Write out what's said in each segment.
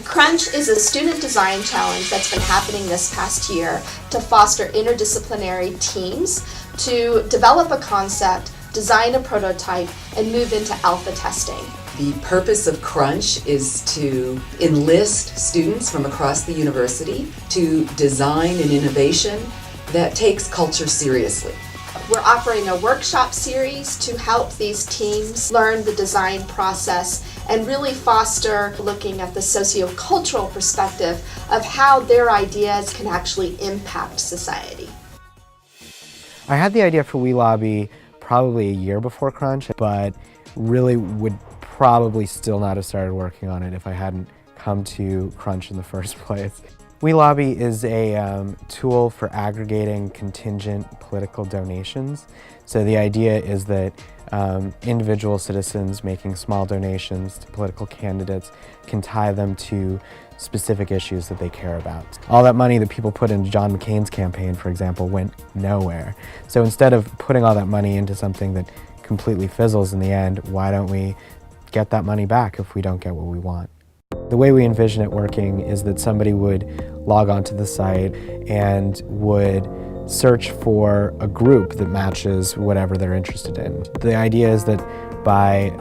Crunch is a student design challenge that's been happening this past year to foster interdisciplinary teams to develop a concept, design a prototype, and move into alpha testing. The purpose of Crunch is to enlist students from across the university to design an innovation that takes culture seriously. We're offering a workshop series to help these teams learn the design process and really foster looking at the socio-cultural perspective of how their ideas can actually impact society. I had the idea for We Lobby probably a year before Crunch, but really would probably still not have started working on it if I hadn't come to Crunch in the first place. We Lobby is a tool for aggregating contingent political donations. So the idea is that individual citizens making small donations to political candidates can tie them to specific issues that they care about. All that money that people put into John McCain's campaign, for example, went nowhere. So instead of putting all that money into something that completely fizzles in the end, why don't we get that money back if we don't get what we want? The way we envision it working is that somebody would log onto the site and would search for a group that matches whatever they're interested in. The idea is that by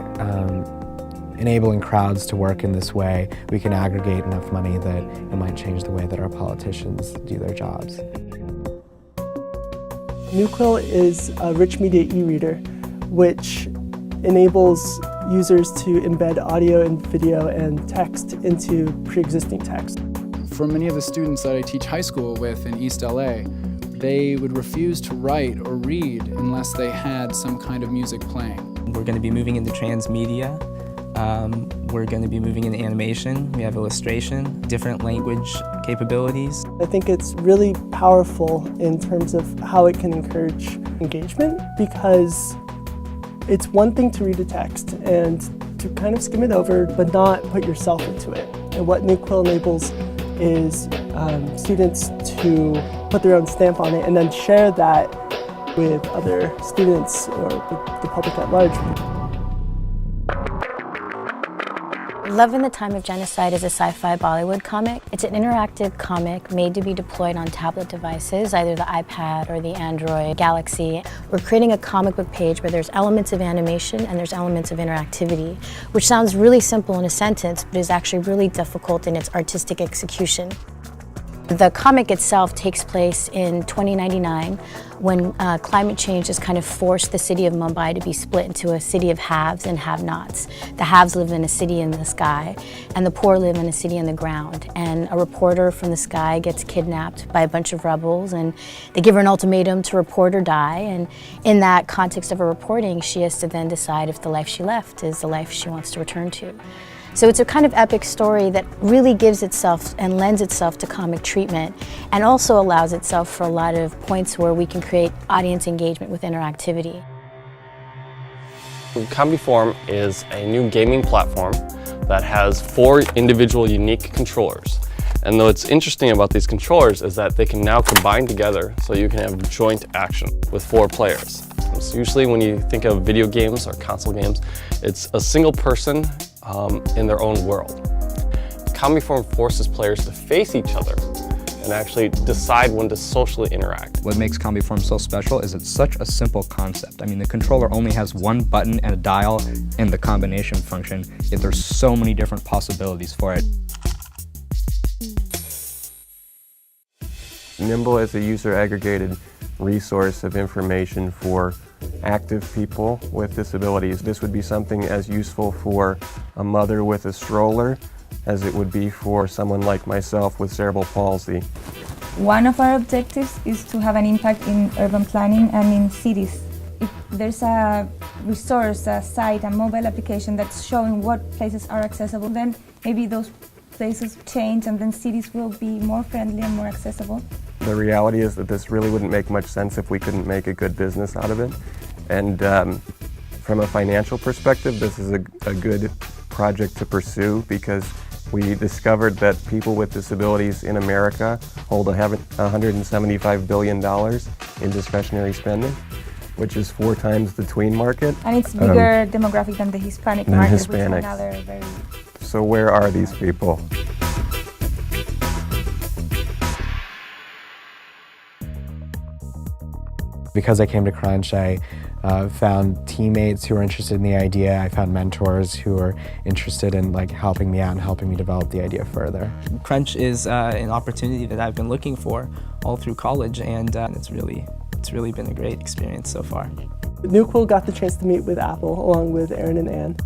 enabling crowds to work in this way, we can aggregate enough money that it might change the way that our politicians do their jobs. NewQuill is a rich media e-reader which enables users to embed audio and video and text into pre-existing text. For many of the students that I teach high school with in East LA, they would refuse to write or read unless they had some kind of music playing. We're going to be moving into transmedia. We're going to be moving into animation. We have illustration, different language capabilities. I think it's really powerful in terms of how it can encourage engagement, because it's one thing to read a text and to kind of skim it over, but not put yourself into it. And what NewQuill enables is students to put their own stamp on it and then share that with other students or with the public at large. Love in the Time of Genocide is a sci-fi Bollywood comic. It's an interactive comic made to be deployed on tablet devices, either the iPad or the Android Galaxy. We're creating a comic book page where there's elements of animation and there's elements of interactivity, which sounds really simple in a sentence, but is actually really difficult in its artistic execution. The comic itself takes place in 2099 when climate change has kind of forced the city of Mumbai to be split into a city of haves and have-nots. The haves live in a city in the sky and the poor live in a city in the ground. And a reporter from the sky gets kidnapped by a bunch of rebels and they give her an ultimatum to report or die. And in that context of her reporting, she has to then decide if the life she left is the life she wants to return to. So it's a kind of epic story that really gives itself and lends itself to comic treatment and also allows itself for a lot of points where we can create audience engagement with interactivity. Combiform is a new gaming platform that has 4 individual unique controllers. And what's interesting about these controllers is that they can now combine together so you can have joint action with 4 players. So usually when you think of video games or console games, it's a single person in their own world. Combiform forces players to face each other and actually decide when to socially interact. What makes Combiform so special is it's such a simple concept. I mean, the controller only has one button and a dial and the combination function, yet there's so many different possibilities for it. Nimble is a user-aggregated resource of information for active people with disabilities. This would be something as useful for a mother with a stroller as it would be for someone like myself with cerebral palsy. One of our objectives is to have an impact in urban planning and in cities. If there's a resource, a site, a mobile application that's showing what places are accessible, then maybe those places change and then cities will be more friendly and more accessible. The reality is that this really wouldn't make much sense if we couldn't make a good business out of it. And from a financial perspective, this is a good project to pursue because we discovered that people with disabilities in America hold $175 billion in discretionary spending, which is 4 times the tween market. And it's bigger demographic than the Hispanic market, which are another very... So where are these people? Because I came to Crunch, I found teammates who were interested in the idea. I found mentors who were interested in helping me out and helping me develop the idea further. Crunch is an opportunity that I've been looking for all through college, and it's really been a great experience so far. Newquil got the chance to meet with Apple along with Aaron and Anne,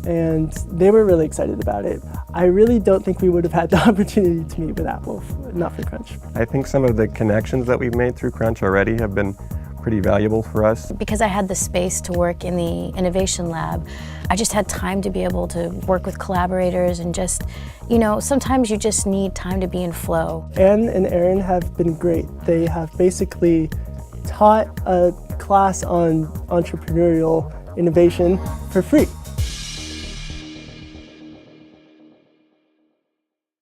and they were really excited about it. I really don't think we would have had the opportunity to meet with Apple if not for Crunch. I think some of the connections that we've made through Crunch already have been pretty valuable for us. Because I had the space to work in the Innovation Lab, I just had time to be able to work with collaborators and just, sometimes you just need time to be in flow. Anne and Aaron have been great. They have basically taught a class on entrepreneurial innovation for free.